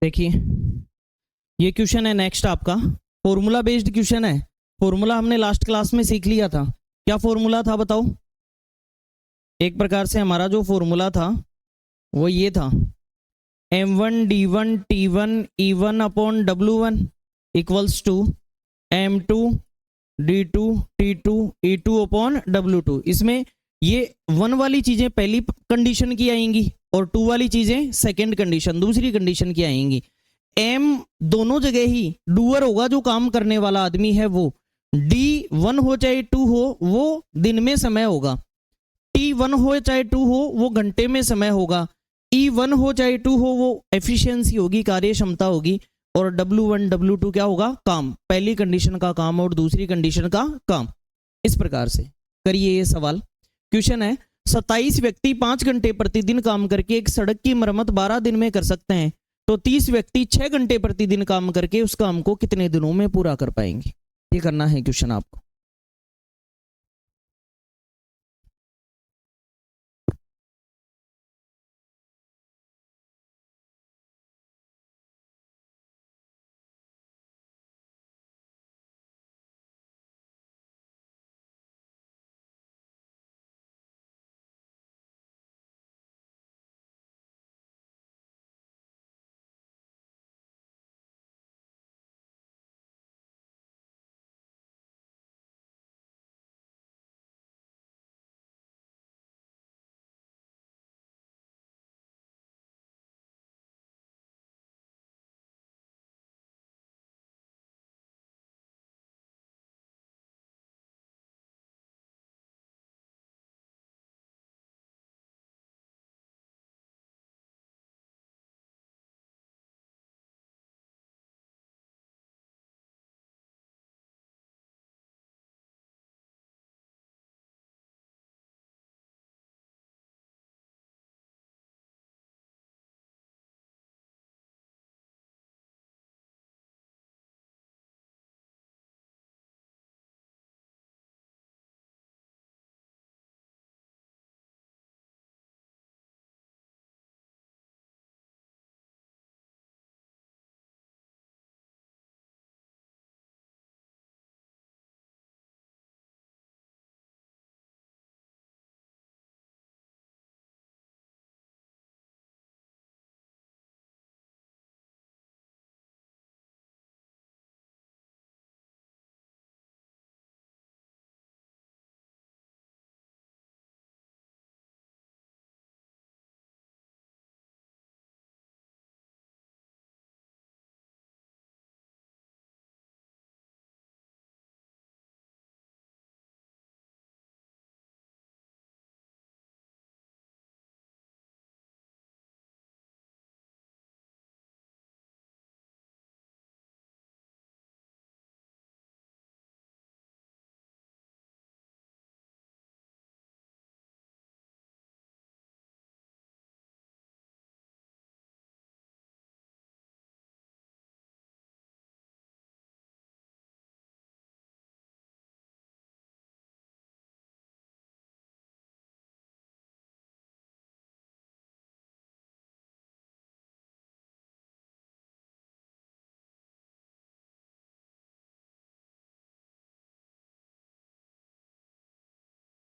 देखिए ये क्वेश्चन है नेक्स्ट आपका, फॉर्मूला बेस्ड क्वेश्चन है। फॉर्मूला हमने लास्ट क्लास में सीख लिया था। क्या फॉर्मूला था बताओ? एक प्रकार से हमारा जो फॉर्मूला था वो ये था, m1 d1 t1 e1 upon w1 equals to m2 d2 t2 e2 upon w2। इसमें ये 1 वाली चीजें पहली कंडीशन की आएंगी और 2 वाली चीजें सेकंड कंडीशन दूसरी कंडीशन की आएंगी। m दोनों जगह ही डूअर होगा, जो काम करने वाला आदमी है वो। d1 हो चाहे 2 हो वो दिन में समय होगा, t1 हो चाहे 2 हो वो घंटे में समय होगा, e1 हो चाहे 2 हो वो एफिशिएंसी होगी, कार्य क्षमता होगी, और w1 w2 क्या होगा? काम। पहली कंडीशन का काम और दूसरी कंडीशन का काम। इस प्रकार से करिए ये सवाल। क्वेश्चन है 27 व्यक्ति 5 घंटे प्रतिदिन काम करके एक सड़क की मरम्मत 12 दिन में कर सकते हैं, तो 30 व्यक्ति 6 घंटे प्रतिदिन काम करके उस काम को कितने दिनों में पूरा कर पाएंगे? ये करना है क्वेश्चन आपको।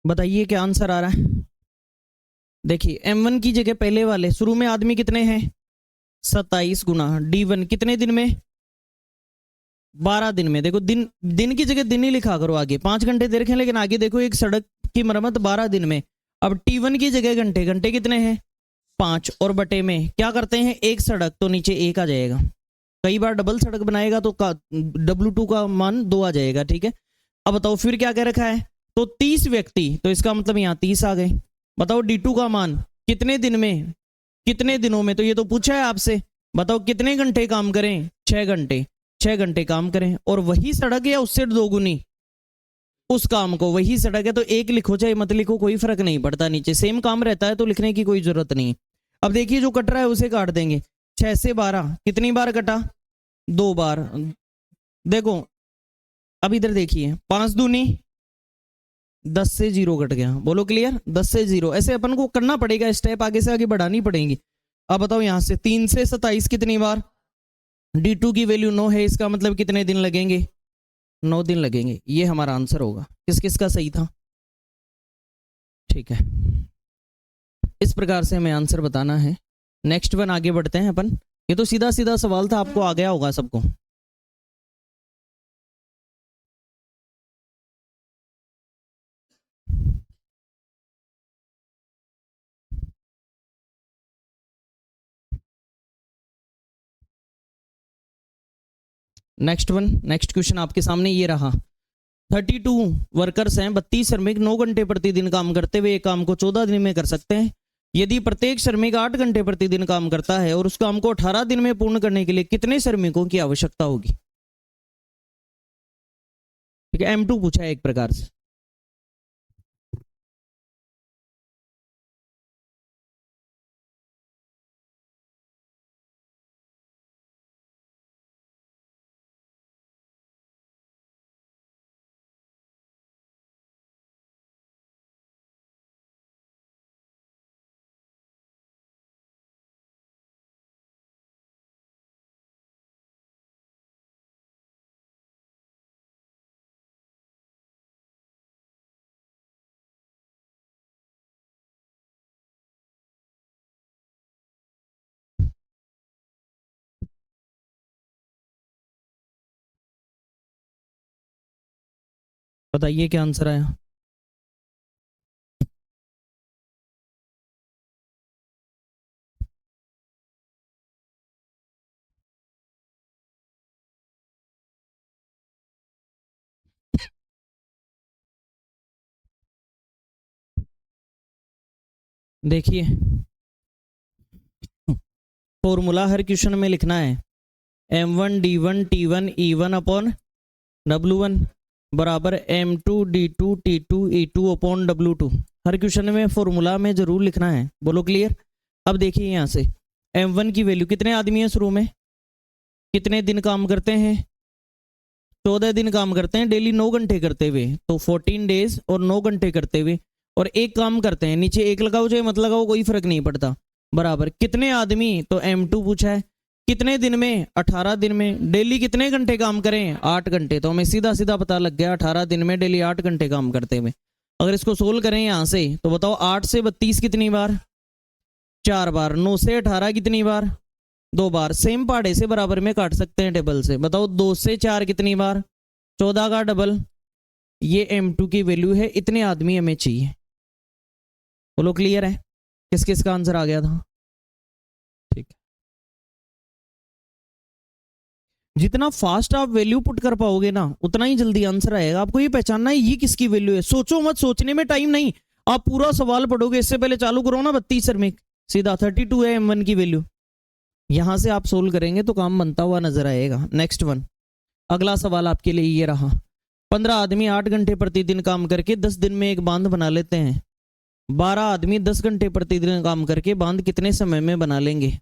बताइए क्या आंसर आ रहा है? देखिए m1 की जगह पहले वाले शुरू में आदमी कितने हैं? 27 गुना d1 कितने दिन में? 12 दिन में। देखो दिन दिन की जगह दिन ही लिखा करो आगे, 5 घंटे दे रखे हैं लेकिन आगे देखो एक सड़क की मरम्मत 12 दिन में। अब t1 की जगह घंटे, घंटे कितने हैं? 5, और बटे में क्या करते हैं? एक सड़क, तो नीचे 1 आ जाएगा। कई बार डबल सड़क बनाएगा तो w2 का मान 2 आ जाएगा। ठीक है, अब बताओ फिर क्या कह रखा है? तो 30 व्यक्ति, तो इसका मतलब यहाँ 30 आ गए। बताओ d2 का मान कितने दिन में, कितने दिनों में? तो ये तो पूछा है आपसे। बताओ कितने घंटे काम करें? 6 घंटे। 6 घंटे काम करें, और वही सड़क या उससे दोगुनी उस काम को, वही सड़क है तो 1 लिखो चाहे मत लिखो कोई फर्क नहीं पड़ता, नीचे सेम काम रहता है तो लिखने की कोई जरूरत नहीं। अब देखिए जो कट रहा है उसे काट देंगे। 6 से 12 कितनी बार कटा? 2 बार। देखो अब इधर देखिए, 5 दूनी 10 से 0 कट गया। बोलो क्लियर? 10 से 0। ऐसे अपन को करना पड़ेगा, स्टेप आगे से आगे बढ़ानी पड़ेगी। अब बताओ यहां से 3 से 27 कितनी बार, D2 की वैल्यू 9 है, इसका मतलब कितने दिन लगेंगे, 9 दिन लगेंगे। ये हमारा आंसर होगा। किस किस का सही था? ठीक है, इस प्रकार से हमें आंसर बताना है। नेक्स्ट वन आगे बढ़ते हैं अपन। ये तो सीधा सीधा सवाल था, आपको आ गया होगा सबको। नेक्स्ट वन, नेक्स्ट क्वेश्चन आपके सामने ये रहा। 32 वर्कर्स हैं, 32 श्रमिक 9 घंटे प्रतिदिन काम करते हुए एक काम को 14 दिन में कर सकते हैं। यदि प्रत्येक श्रमिक 8 घंटे प्रतिदिन काम करता है और उस काम को 18 दिन में पूर्ण करने के लिए कितने श्रमिकों की आवश्यकता होगी? ठीक है, M2 पूछा है एक प्रकार से। बताइए क्या आंसर आया? देखिए, फॉर्मूला हर क्वेश्चन में लिखना है, M1 D1 T1 E1 upon W1 बराबर M2 D2 T2 E2 upon W2। हर क्वेश्चन में फॉर्मूला में जरूर लिखना है। बोलो क्लियर? अब देखिए यहाँ से M1 की वैल्यू, कितने आदमी हैं शुरू में, कितने दिन काम करते हैं, 14 दिन काम करते हैं डेली 9 घंटे करते हुए, तो 14 डेज और 9 घंटे करते हुए, और एक काम करते हैं, नीचे एक लगाओ चाहे मत लगाओ कोई फर्क नहीं पड़ता, बराबर कितने आदमी, तो M2 पूछा है कितने दिन में, 18 दिन में, डेली कितने घंटे काम करें, 8 घंटे, तो हमें सीधा सीधा पता लग गया 18 दिन में डेली 8 घंटे काम करते हुए। अगर इसको सोल्व करें यहाँ से तो बताओ 8 से 32 कितनी बार, 4 बार, 9 से 18 कितनी बार, 2 बार, सेम पहाड़े से बराबर में काट सकते हैं टेबल से, बताओ 2 से 4 कितनी बार, 14 का डबल। ये M2 की वैल्यू है, इतने आदमी हमें चाहिए। बोलो क्लियर है? किस किस का आंसर आ गया था? ठीक है, जितना फास्ट आप वैल्यू पुट कर पाओगे ना उतना ही जल्दी आंसर आएगा। आपको ये पहचानना है ये किसकी वैल्यू है, सोचो मत, सोचने में टाइम नहीं, आप पूरा सवाल पढ़ोगे, इससे पहले चालू करो ना 32 श्रमिक, सीधा 32 है M1 की वैल्यू, यहां से आप सोल्व करेंगे तो काम बनता हुआ नजर आएगा। नेक्स्ट वन, अगला सवाल आपके लिए ये रहा। 15 आदमी 8 घंटे प्रतिदिन काम करके 10 दिन में एक बांध बना लेते हैं। 12 आदमी 10 घंटे प्रतिदिन काम करके बांध कितने समय में बना लेंगे?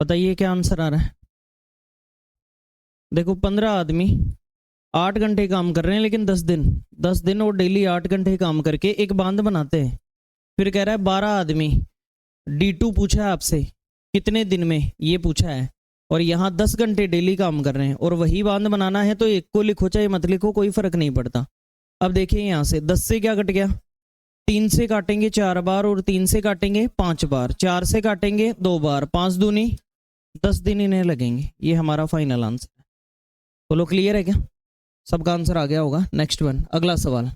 बताइए क्या आंसर आ रहा है। देखो 15 आदमी 8 घंटे काम कर रहे हैं, लेकिन 10 दिन और डेली 8 घंटे काम करके एक बांध बनाते हैं। फिर कह रहा है 12 आदमी, D2 पूछा है आपसे कितने दिन में, ये पूछा है, और यहाँ 10 घंटे डेली काम कर रहे हैं और वही बांध बनाना है, तो एक को लिखो चाहे मत लिखो, कोई फर्क नहीं पड़ता। अब देखिए यहाँ से 10 से क्या कट गया, 3 से काटेंगे 4 बार और 3 से काटेंगे 5 बार, 4 से काटेंगे 2 बार, 5 दूनी 10 दिन इन्हें लगेंगे। ये हमारा फाइनल आंसर है। बोलो क्लियर है क्या, सबका आंसर आ गया होगा। नेक्स्ट वन, अगला सवाल।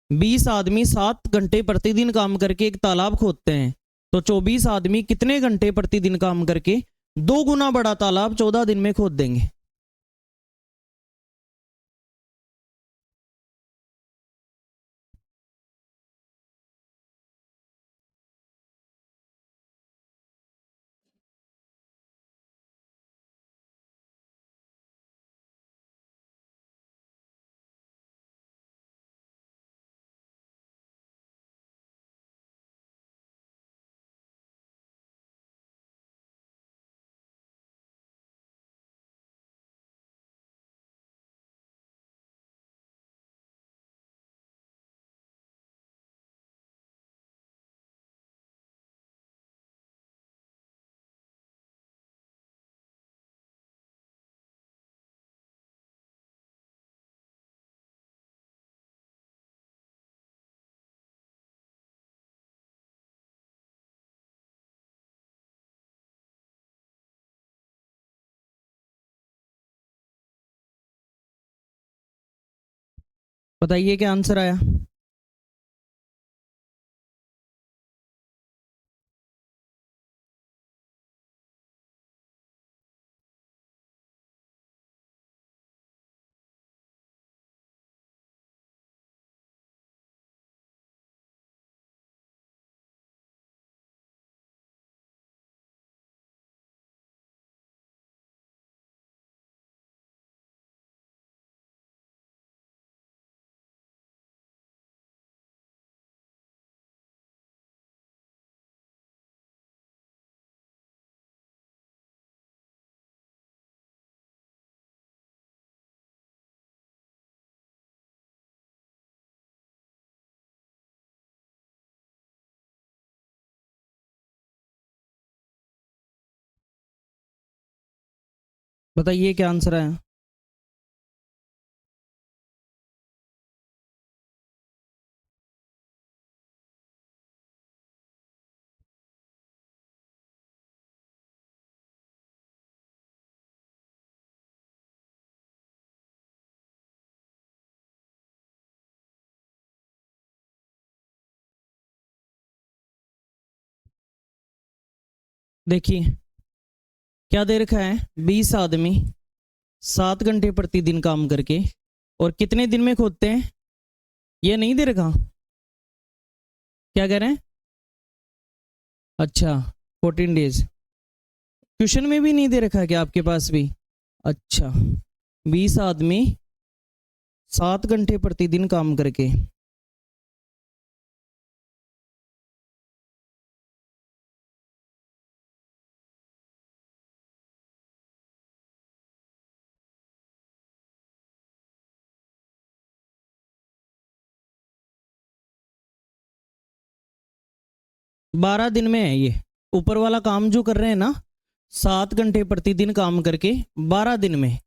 20 आदमी 7 घंटे प्रतिदिन काम करके एक तालाब खोदते हैं, तो 24 आदमी कितने घंटे प्रतिदिन काम करके 2 गुना बड़ा तालाब 14 दिन में खोद देंगे। बताइए क्या आंसर आया। बताइए क्या आंसर आया। देखिए क्या दे रखा है, 20 आदमी 7 घंटे प्रतिदिन काम करके और कितने दिन में खोदते हैं, ये नहीं दे रखा। क्या कह रहे हैं, अच्छा 14 डेज। क्वेश्चन में भी नहीं दे रखा है क्या आपके पास भी। अच्छा 20 आदमी 7 घंटे प्रतिदिन काम करके, बारह दिन में है ये। ऊपर वाला काम जो कर रहे हैं ना, 7 घंटे प्रतिदिन काम करके 12 दिन में,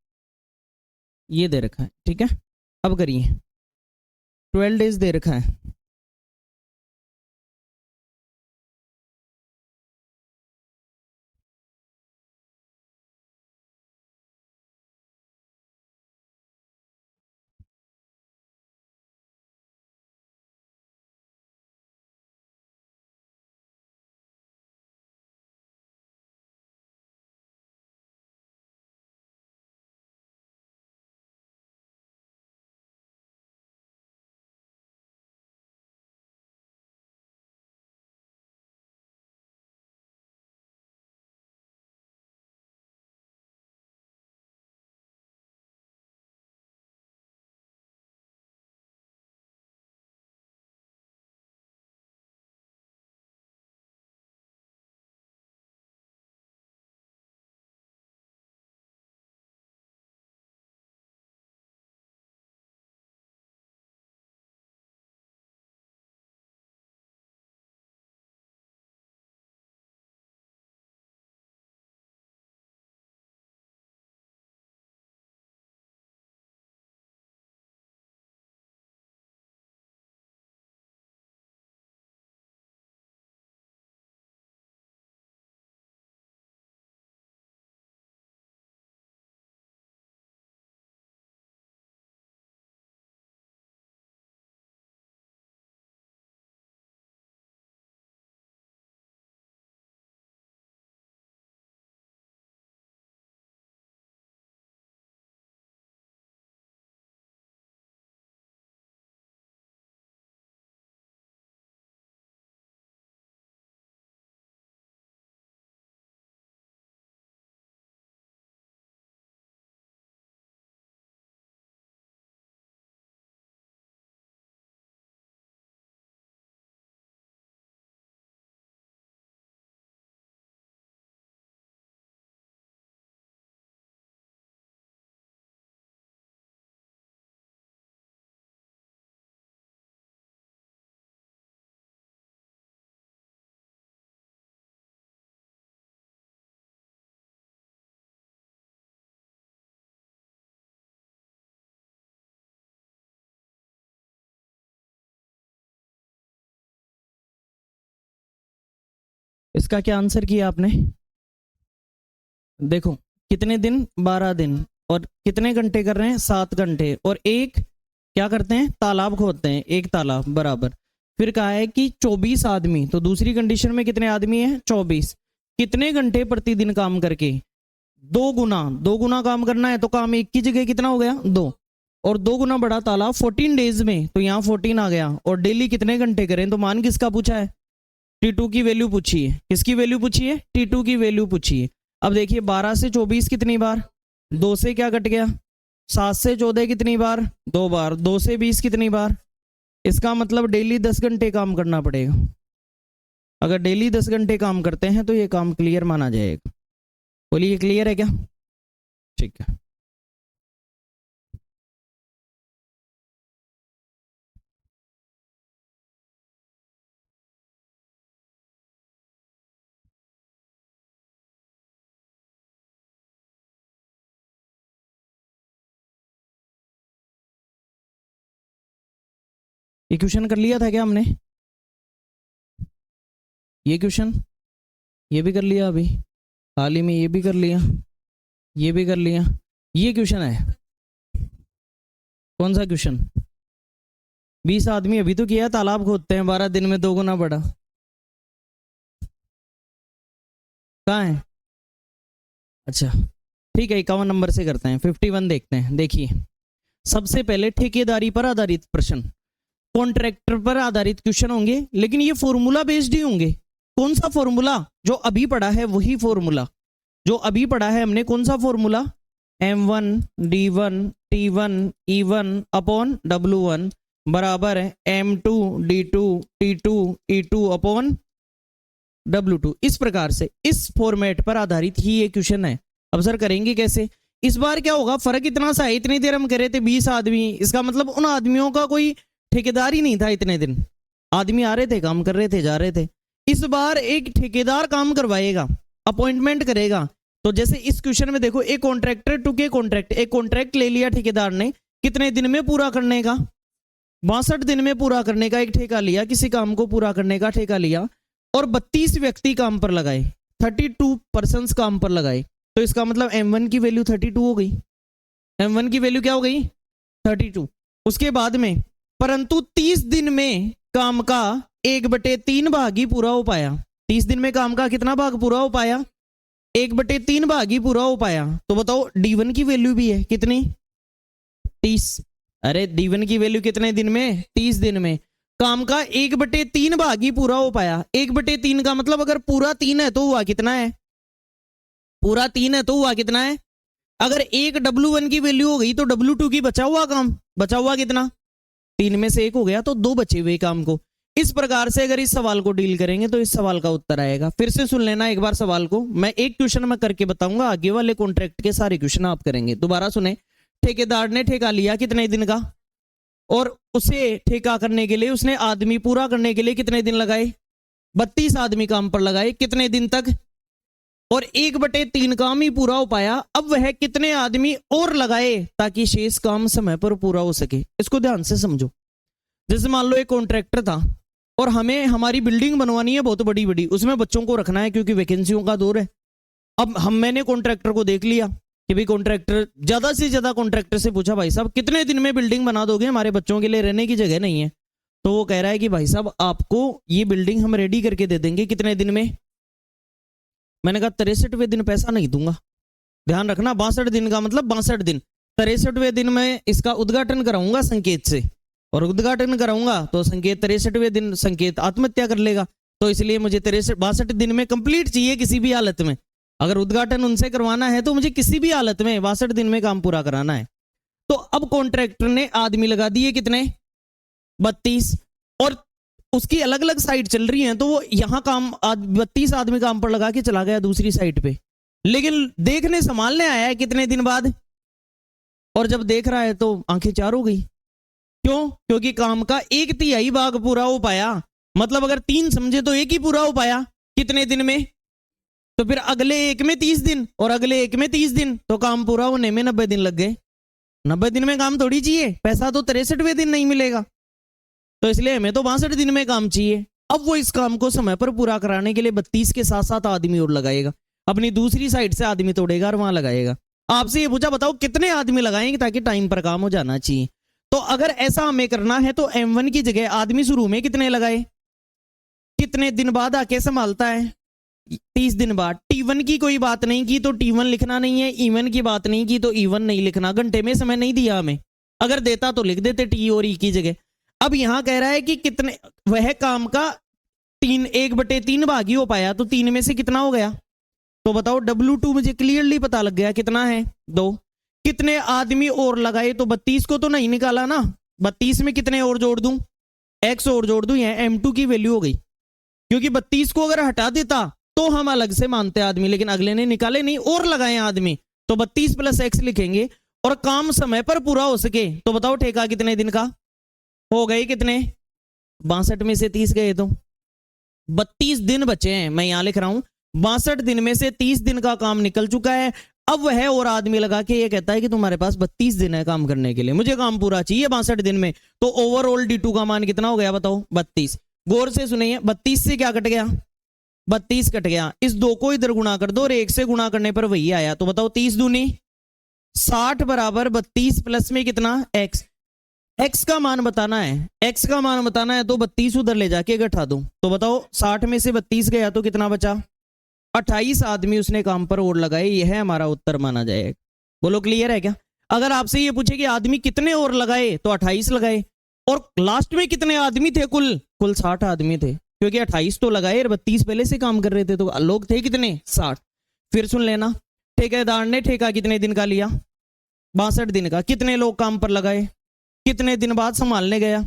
ये दे रखा है। ठीक है, अब करिए। 12 डेज दे रखा है। इसका क्या आंसर किया आपने? देखो कितने दिन, 12 दिन, और कितने घंटे कर रहे हैं, 7 घंटे, और एक क्या करते हैं, तालाब खोदते हैं, एक तालाब बराबर। फिर कहा है कि 24 आदमी, तो दूसरी कंडीशन में कितने आदमी हैं, 24, कितने घंटे प्रतिदिन काम करके, 2 गुना काम करना है, तो काम एक की जगह कितना हो गया, 2, और 2 गुना बड़ा तालाब 14 डेज में, तो यहाँ 14 आ गया, और डेली कितने घंटे करें, तो मान किसका पूछा है, T2 की वैल्यू पूछी है, किसकी वैल्यू पूछी है, T2 की वैल्यू पूछी है। अब देखिए 12 से 24 कितनी बार, 2 से क्या कट गया, 7 से 14 कितनी बार, 2 बार, 2 से 20 कितनी बार, इसका मतलब डेली 10 घंटे काम करना पड़ेगा। अगर डेली 10 घंटे काम करते हैं तो ये काम क्लियर माना जाएगा। बोलिए क्लियर है क्या? ठीक है। ये क्वेश्चन कर लिया था क्या हमने? ये क्वेश्चन ये भी कर लिया, अभी हाल ही में ये भी कर लिया, ये भी कर लिया। ये क्वेश्चन है, कौन सा क्वेश्चन, 20 आदमी अभी तो किया, तालाब खोदते हैं 12 दिन में 2 गुना बड़ा, कहाँ है? अच्छा ठीक है, 51 नंबर से करते हैं, 51 देखते हैं। देखिए सबसे पहले ठेकेदारी पर आधारित प्रश्न, कॉन्ट्रैक्टर पर आधारित क्वेश्चन होंगे, लेकिन ये फॉर्मूला बेस्ड ही होंगे। कौन सा फॉर्मूला, जो अभी पढ़ा है वही फॉर्मूला, जो अभी पढ़ा है हमने, कौन सा formula, M1 D1 T1 E1 upon W1 बराबर है M2 D2 T2 E2 upon W2। इस प्रकार से इस फॉर्मेट पर आधारित ही ये क्वेश्चन है। अब सर करेंगे कैसे, इस बार क्या होगा, फर्क इतना सा है, इतनी देर हम करे थे 20 आदमी, इसका मतलब उन आदमियों का कोई ठेकेदार ही नहीं था, इतने दिन आदमी आ रहे थे, काम कर रहे थे, जा रहे थे। इस बार एक ठेकेदार काम करवाएगा, अपॉइंटमेंट करेगा। तो जैसे इस क्वेश्चन में देखो, एक कॉन्ट्रैक्टर टू के कॉन्ट्रैक्ट, एक कॉन्ट्रैक्ट ले लिया ठेकेदार ने, कितने दिन में पूरा करने का, 62 दिन में पूरा करने का एक ठेका लिया, किसी काम को पूरा करने का ठेका लिया, और 32 व्यक्ति काम पर लगाए, 32 पर्सन्स काम पर लगाए। तो इसका मतलब M1 की वैल्यू 32 हो गई, M1 की वैल्यू क्या हो गई, 32। उसके बाद में परंतु 30 दिन में काम का 1/3 भाग ही पूरा हो पाया, 30 दिन में काम का कितना भाग पूरा हो पाया, 1/3 भाग ही पूरा हो पाया। तो बताओ D1 की वैल्यू भी है कितनी, 30। अरे D1 की वैल्यू कितने दिन में, 30 दिन में, काम का 1/3 भाग ही पूरा हो पाया। 1/3 का मतलब अगर पूरा 3 है तो हुआ कितना है, पूरा 3 है तो हुआ कितना है, अगर एक W1 की वैल्यू हो गई तो W2 की बचा हुआ काम, बचा हुआ कितना, 3 में से 1 हो गया, तो 2 बचे हुए काम को। इस प्रकार से अगर इस सवाल को डील करेंगे तो इस सवाल का उत्तर आएगा। फिर से सुन लेना एक बार सवाल को, मैं एक क्वेश्चन में करके बताऊंगा, आगे वाले कॉन्ट्रैक्ट के सारे क्वेश्चन आप करेंगे। दोबारा सुने, ठेकेदार ने ठेका लिया कितने दिन का, और उसे ठेका करने के लिए उसने आदमी पूरा करने के लिए कितने दिन लगाए, 32 आदमी काम पर लगाए, कितने दिन तक, और 1/3 काम ही पूरा हो पाया। अब वह कितने आदमी और लगाए ताकि शेष काम समय पर पूरा हो सके। इसको ध्यान से समझो। जैसे मान लो एक कॉन्ट्रैक्टर था और हमें हमारी बिल्डिंग बनवानी है बहुत बड़ी बड़ी, उसमें बच्चों को रखना है क्योंकि वैकेंसियों का दौर है। अब मैंने कॉन्ट्रैक्टर को देख लिया कि भाई कॉन्ट्रैक्टर, ज्यादा से ज्यादा कॉन्ट्रैक्टर से पूछा, भाई साहब कितने दिन में बिल्डिंग बना दोगे, हमारे बच्चों के लिए रहने की जगह नहीं है। तो वो कह रहा है कि भाई साहब आपको ये बिल्डिंग हम रेडी करके दे देंगे कितने दिन में। मैंने कहा 63वें दिन पैसा नहीं दूंगा। ध्यान रखना, 62 दिन का मतलब 62 दिन, 63वें दिन में इसका उद्घाटन कराऊंगा संकेत से, और उद्घाटन कराऊंगा तो संकेत 63वें दिन संकेत आत्महत्या कर लेगा। तो इसलिए मुझे 62 दिन में कंप्लीट चाहिए किसी भी हालत में। अगर उद्घाटन उनसे करवाना है तो मुझे किसी भी हालत में 62 दिन में काम पूरा कराना है। तो अब कॉन्ट्रैक्टर ने आदमी लगा दिए कितने, 32, और उसकी अलग अलग साइट चल रही है, तो वो यहाँ काम 32 आदमी काम पर लगा के चला गया दूसरी साइट पे, लेकिन देखने संभालने आया है कितने दिन बाद, और जब देख रहा है तो आंखें चार हो गई। क्यों? क्योंकि काम का 1/3 भाग पूरा हो पाया, मतलब अगर 3 समझे तो 1 ही पूरा हो पाया कितने दिन में, तो फिर अगले एक में 30 दिन और अगले एक में 30 दिन, तो काम पूरा होने में 90 दिन लग गए। 90 दिन में काम थोड़ी चाहिए, पैसा तो 63वें दिन नहीं मिलेगा, तो इसलिए हमें तो 62 दिन में काम चाहिए। अब वो इस काम को समय पर पूरा कराने के लिए 32 के साथ साथ आदमी और लगाएगा, अपनी दूसरी साइड से आदमी तोड़ेगा और वहां लगाएगा। आपसे ये पूछा, बताओ कितने आदमी लगाएंगे ताकि टाइम पर काम हो जाना चाहिए। तो अगर ऐसा हमें करना है तो M1 की जगह आदमी शुरू में कितने लगाए, कितने दिन बाद आके संभालता है, 30 दिन बाद। T1 की कोई बात नहीं की तो T1 लिखना नहीं है, E1 की बात नहीं की तो E1 नहीं लिखना, घंटे में समय नहीं दिया हमें, अगर देता तो लिख देते T और E की जगह। अब यहां कह रहा है कि कितने, वह काम का 1/3 भाग ही हो पाया, तो 3 में से कितना हो गया, तो बताओ W2 मुझे क्लियरली पता लग गया कितना है, 2। कितने आदमी और लगाए, तो 32 को तो नहीं निकाला ना, 32 में कितने और जोड़ दूं, x और जोड़ दूं, यह M2 की वैल्यू हो गई। क्योंकि 32 को अगर हटा देता तो हम अलग से मानते आदमी, लेकिन अगले ने निकाले नहीं और लगाए आदमी, तो 32 + x लिखेंगे। और काम समय पर पूरा हो सके तो बताओ ठेका कितने दिन का हो गए, कितने, 62 में से 30 गए तो 32 दिन बचे हैं, मैं यहां लिख रहा हूं 62 दिन में से 30 दिन का काम निकल चुका है। अब वह और आदमी लगा के ये कहता है कि तुम्हारे पास 32 दिन है काम करने के लिए, मुझे काम पूरा चाहिए 62 दिन में। तो ओवरऑल D2 का मान कितना हो गया बताओ, 32। गौर से सुनिए, 32 से क्या कट गया, 32 कट गया, इस 2 को इधर गुणा कर दो और 1 से गुणा करने पर वही आया, तो बताओ 30 दूनी 60 बराबर 32 प्लस में कितना x, x का मान बताना है, x का मान बताना है, तो 32 उधर ले जाके घटा दो, तो बताओ 60 में से 32 गया तो कितना बचा, 28 आदमी उसने काम पर और लगाए, यह हमारा उत्तर माना जाएगा। बोलो क्लियर है क्या। अगर आपसे ये पूछे कि आदमी कितने और लगाए तो 28 लगाए, और लास्ट में कितने आदमी थे, कुल 60 आदमी थे, क्योंकि 28 तो लगाए और 32 पहले से काम कर रहे थे, तो लोग थे कितने, 60। फिर सुन लेना, ठेकेदार ने ठेका कितने दिन का लिया, 62 दिन का। कितने लोग काम पर लगाए, कितने दिन बाद संभालने गया,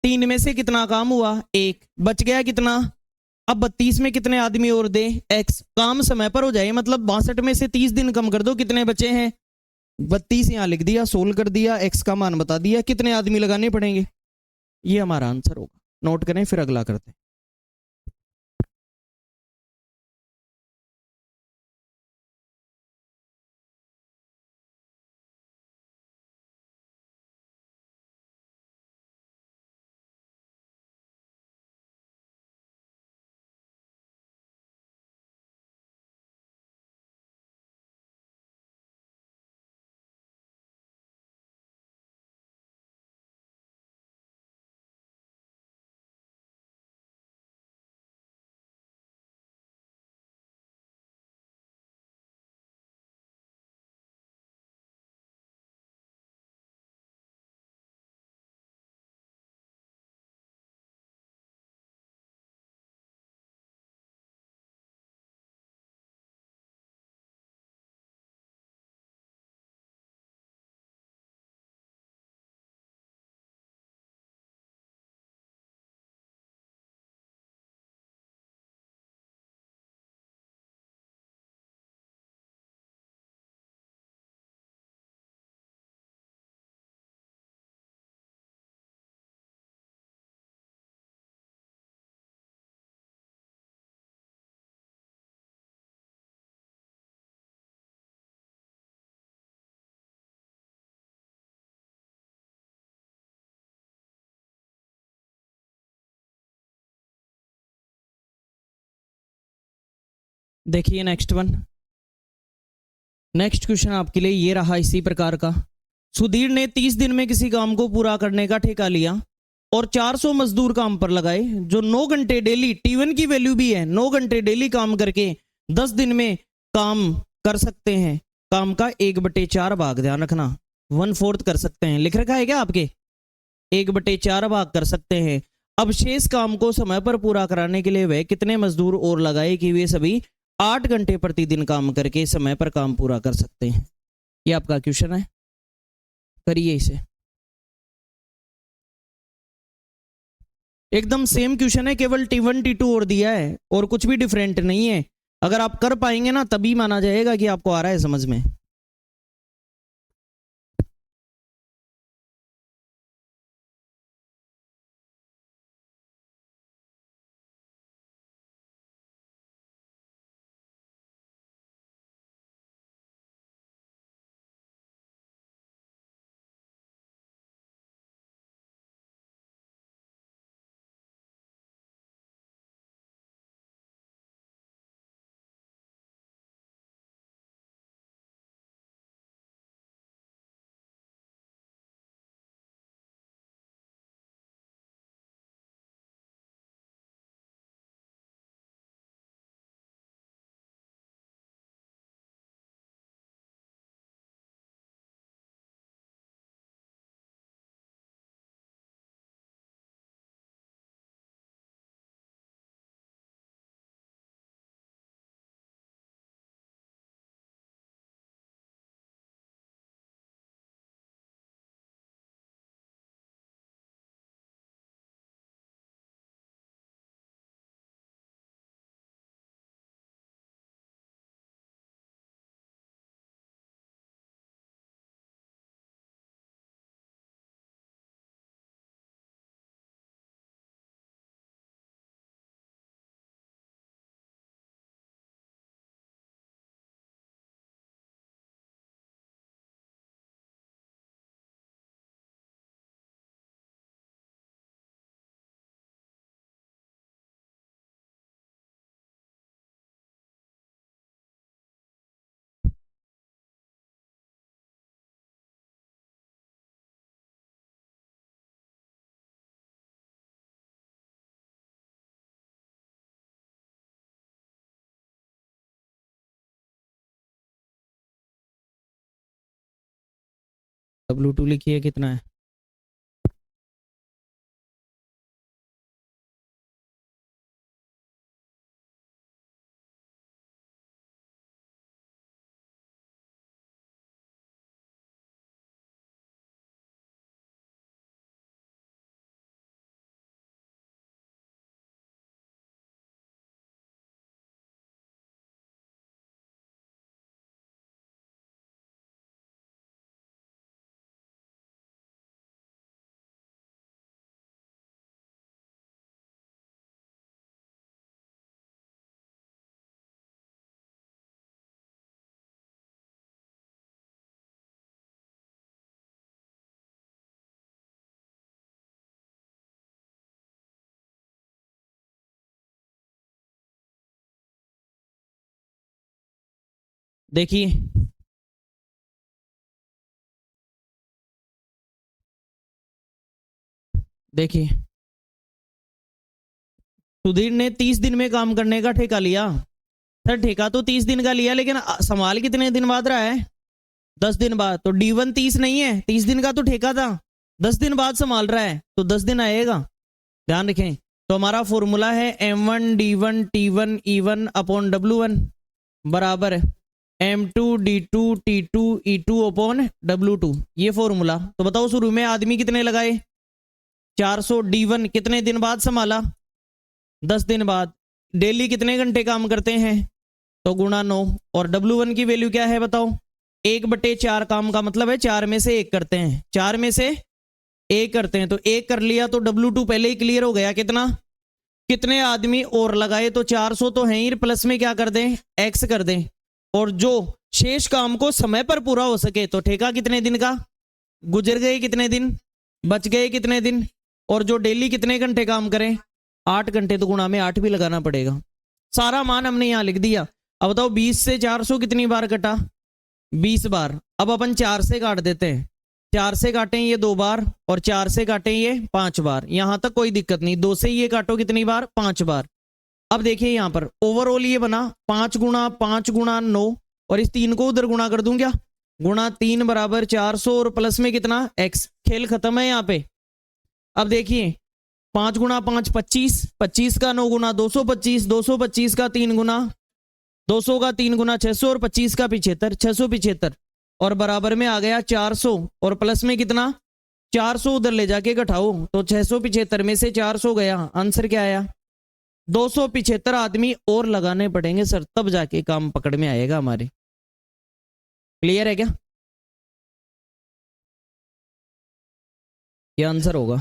3 में से कितना काम हुआ, 1, बच गया कितना। अब 32 में कितने आदमी और दे, x, काम समय पर हो जाए, मतलब 62 में से 30 दिन कम कर दो, कितने बचे हैं, 32 यहां लिख दिया, सोल्व कर दिया, x का मान बता दिया, कितने आदमी लगाने पड़ेंगे, ये हमारा आंसर होगा। नोट करें, फिर अगला करते हैं। देखिए नेक्स्ट वन, नेक्स्ट क्वेश्चन आपके लिए ये रहा इसी प्रकार का। सुधीर ने 30 दिन में किसी काम को पूरा करने का ठेका लिया और 400 मजदूर काम पर लगाए, जो 9 घंटे डेली, T1 की वैल्यू भी है, 9 घंटे डेली काम करके 10 दिन में काम कर सकते हैं। काम का 1/4 भाग, ध्यान रखना 1/4 कर सकते हैं, लिख रखा है क्या आपके, 1/4 भाग कर सकते हैं। अब शेष काम को समय पर पूरा कराने के लिए वह कितने मजदूर और लगाए कि वे सभी 8 घंटे प्रतिदिन काम करके समय पर काम पूरा कर सकते हैं। ये आपका क्वेश्चन है, करिए इसे। एकदम सेम क्वेश्चन है, केवल T1 T2 और दिया है और कुछ भी डिफरेंट नहीं है। अगर आप कर पाएंगे ना तभी माना जाएगा कि आपको आ रहा है समझ में। W2 लिखिए कितना है। देखिए देखिए सुधीर ने 30 दिन में काम करने का ठेका लिया। सर ठेका तो 30 दिन का लिया, लेकिन संभाल कितने दिन बाद रहा है? 10 दिन बाद। तो D1 30 नहीं है, 30 दिन का तो ठेका था, 10 दिन बाद संभाल रहा है तो 10 दिन आएगा। ध्यान रखें। तो हमारा फॉर्मूला है M1 D1 T1 E1 upon W1 बराबर M2 D2 T2 E2 upon W2। ये फॉर्मूला। तो बताओ शुरू में आदमी कितने लगाए? 400। D1 कितने दिन बाद संभाला? 10 दिन बाद। डेली कितने घंटे काम करते हैं? तो गुणा 9। और W1 की वैल्यू क्या है बताओ? 1/4 काम का मतलब है 4 में से 1 करते हैं, 4 में से 1 करते हैं, तो 1 कर लिया तो W2 पहले ही क्लियर हो गया। कितना? कितने आदमी और लगाए? तो 400 तो है ही, प्लस में क्या कर दें? X कर दें। और जो शेष काम को समय पर पूरा हो सके, तो ठेका कितने दिन का? गुजर गए कितने दिन? बच गए कितने दिन? और जो डेली कितने घंटे काम करें? 8 घंटे। तो गुणा में 8 भी लगाना पड़ेगा। सारा मान हमने यहां लिख दिया। अब बताओ 20 से 400 कितनी बार कटा? 20 बार। अब अपन 4 से काट देते हैं। 4 से काटें ये 2 बार, और 4 से काटें ये 5 बार। यहां तक कोई दिक्कत नहीं। 2 से ये काटो कितनी बार? 5 बार। अब देखिए यहां पर ओवरऑल ये बना 5 गुणा 9, और इस 3 को उधर गुणा कर दूं क्या? गुणा 3 बराबर 400, और प्लस में कितना? X। खेल खत्म है यहाँ पे। अब देखिए 5 गुणा 5 25, 25 का 9 गुना 225, 225 का 3 गुना 200 का 3 गुना 600, और 25 का 75, 675, और बराबर में आ गया 400, और प्लस में कितना? 400 उधर ले जाके घटाओ, तो 675 में से 400 गया। आंसर क्या आया? 275 आदमी और लगाने पड़ेंगे सर, तब जाके काम पकड़ में आएगा हमारे। क्लियर है क्या? ये आंसर होगा।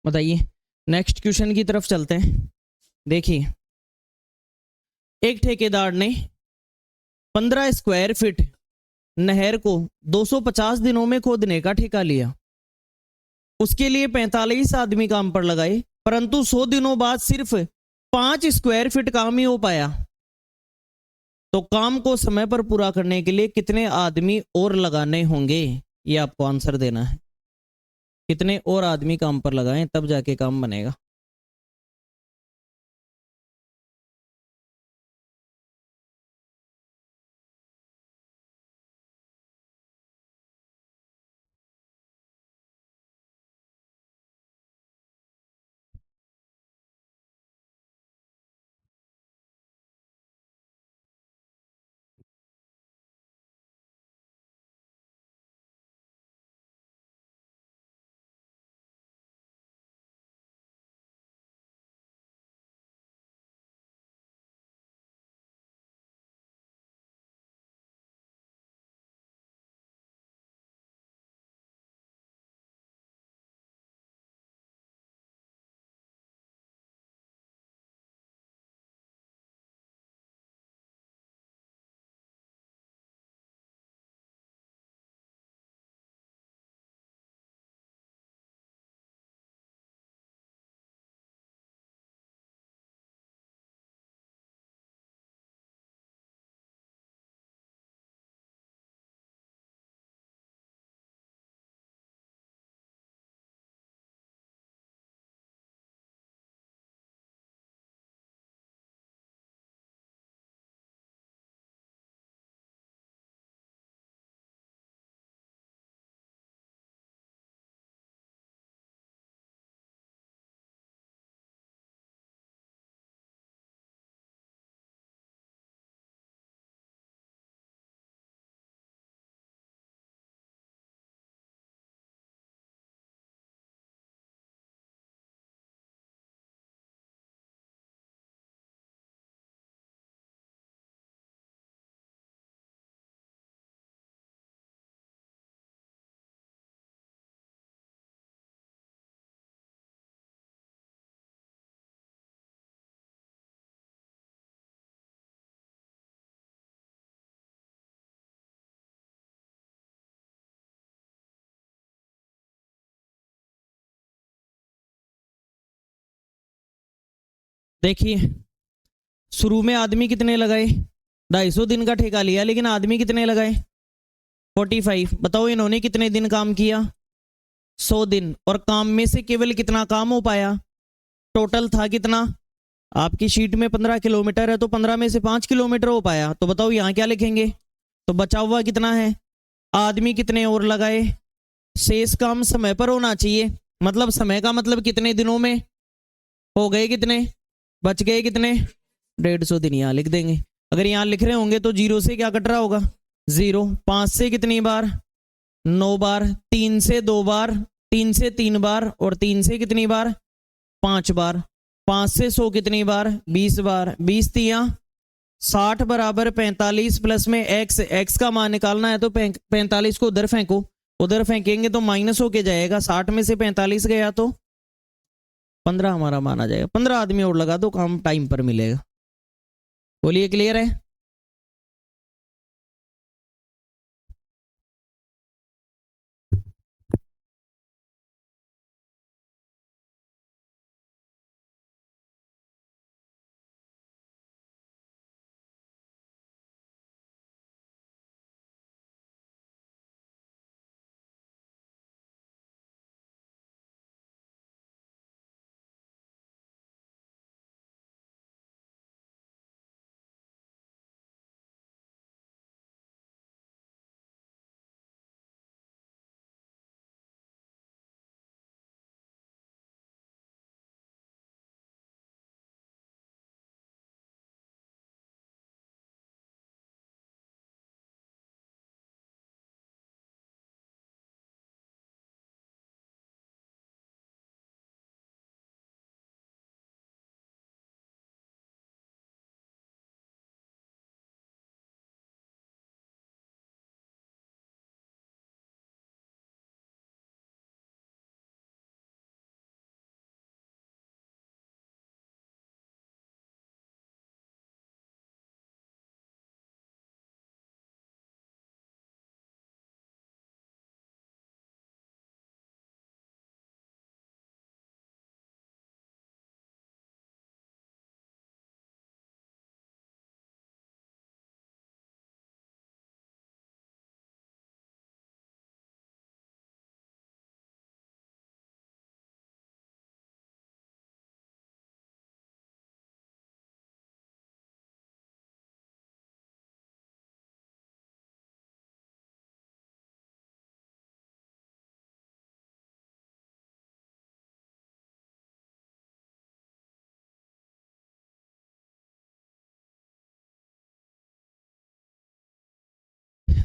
बताइए नेक्स्ट क्वेश्चन की तरफ चलते हैं। देखिए एक ठेकेदार ने 15 स्क्वायर फीट नहर को 250 दिनों में खोदने का ठेका लिया। उसके लिए 45 आदमी काम पर लगाए, परंतु 100 दिनों बाद सिर्फ 5 स्क्वायर फीट काम ही हो पाया। तो काम को समय पर पूरा करने के लिए कितने आदमी और लगाने होंगे? ये आपको आंसर देना है। कितने और आदमी काम पर लगाएं तब जाके काम बनेगा। देखिए शुरू में आदमी कितने लगाए, 250 दिन का ठेका लिया, लेकिन आदमी कितने लगाए 45। बताओ इन्होंने कितने दिन काम किया 100 दिन, और काम में से केवल कितना काम हो पाया, टोटल था कितना, आपकी शीट में 15 किलोमीटर है तो 15 में से 5 किलोमीटर हो पाया। तो बताओ यहाँ क्या लिखेंगे, तो बचा हुआ कितना है, आदमी कितने और लगाए, शेष काम समय पर होना चाहिए, मतलब समय का मतलब कितने दिनों में हो गए, कितने बच गए, कितने 150 दिन यहाँ लिख देंगे। अगर यहाँ लिख रहे होंगे तो 0 से क्या कट रहा होगा 0, 5 से कितनी बार 9 बार, 3 से 2 बार, 3 से 3 बार, और 3 से कितनी बार 5 बार, 5 से 100 कितनी बार 20 बार, 20 तिया 60 बराबर 45 प्लस में एक्स का मान निकालना है तो 45 को उधर फेंको, उधर फेंकेंगे तो माइनस होके जाएगा, 60 में से 45 गया तो 15 हमारा मान आ जाएगा। 15 आदमी और लगा दो, काम टाइम पर मिलेगा। बोलिए क्लियर है।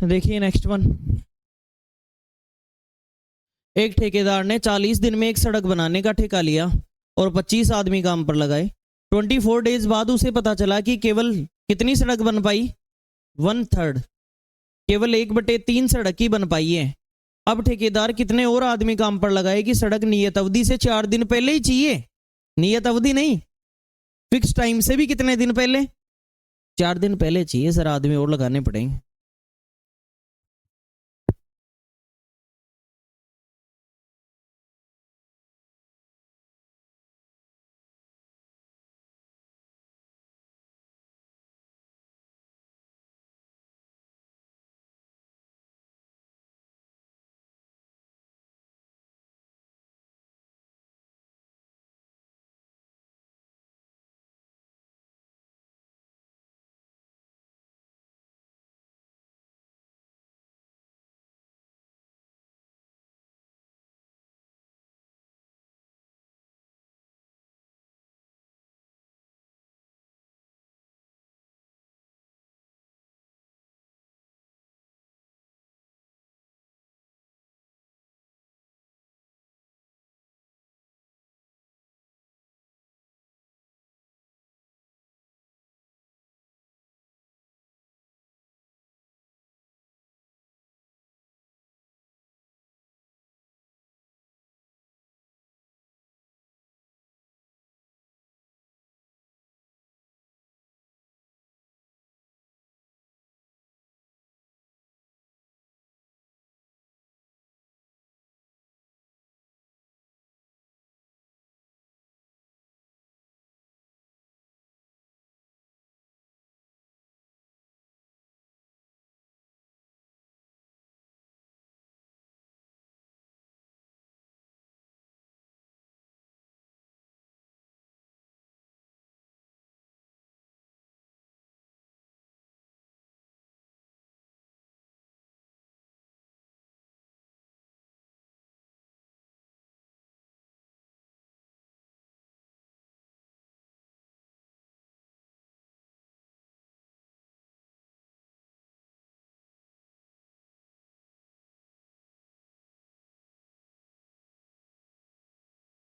देखिए नेक्स्ट वन, एक ठेकेदार ने 40 दिन में एक सड़क बनाने का ठेका लिया और 25 आदमी काम पर लगाए। 24 डेज बाद उसे पता चला कि केवल कितनी सड़क बन पाई, 1/3, केवल 1/3 सड़क ही बन पाई है। अब ठेकेदार कितने और आदमी काम पर लगाए कि सड़क नियत अवधि से 4 दिन पहले ही चाहिए, नियत अवधि नहीं, फिक्स टाइम से भी कितने दिन पहले, 4 दिन पहले चाहिए सर, आदमी और लगाने पड़ेंगे।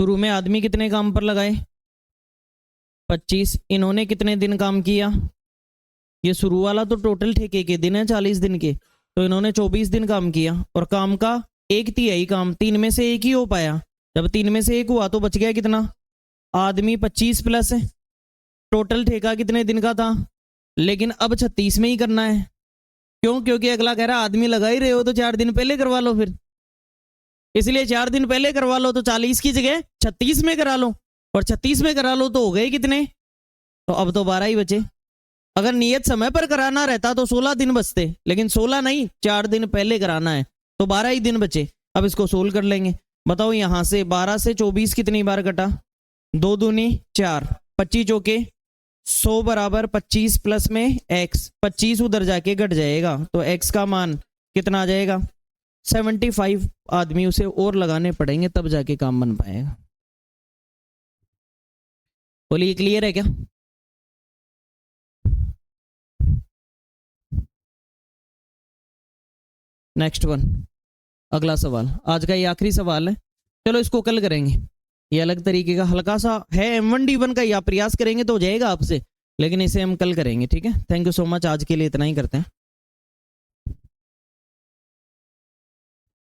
शुरू में आदमी कितने काम पर लगाए? 25। इन्होंने कितने दिन काम किया? ये शुरू वाला तो टोटल ठेके के दिन है 40 दिन के, तो इन्होंने 24 दिन काम किया और काम का 1/3 काम, 3 में से 1 ही हो पाया। जब 3 में से 1 हुआ तो बच गया कितना? आदमी 25 प्लस है, टोटल ठेका कितने दिन का था? लेकिन अब 36 में ही करना है। क्यों? क्योंकि अगला कह रहा आदमी लगा ही रहे हो तो 4 दिन पहले करवा लो फिर, इसलिए 4 दिन पहले करवा लो, तो 40 की जगह 36 में करा लो, और 36 में करा लो तो हो गए कितने? तो अब तो 12 ही बचे। अगर नियत समय पर कराना रहता तो 16 दिन बचते, लेकिन 16 नहीं, 4 दिन पहले कराना है तो 12 ही दिन बचे। अब इसको सोल्व कर लेंगे। बताओ यहां से 12 से 24 कितनी बार कटा? 2 दूनी 4, 25 चौके 100 बराबर 25 प्लस में x, 25 उधर जाके घट जाएगा तो x का मान कितना आ जाएगा? 75। आदमी उसे और लगाने पड़ेंगे तब जाके काम बन पाएगा। बोलिए क्लियर है क्या? नेक्स्ट वन, अगला सवाल, आज का ये आखिरी सवाल है। चलो इसको कल करेंगे, ये अलग तरीके का हल्का सा है, M1D1 का, या प्रयास करेंगे तो हो जाएगा आपसे, लेकिन इसे हम कल करेंगे। ठीक है, थैंक यू सो मच, आज के लिए इतना ही करते हैं।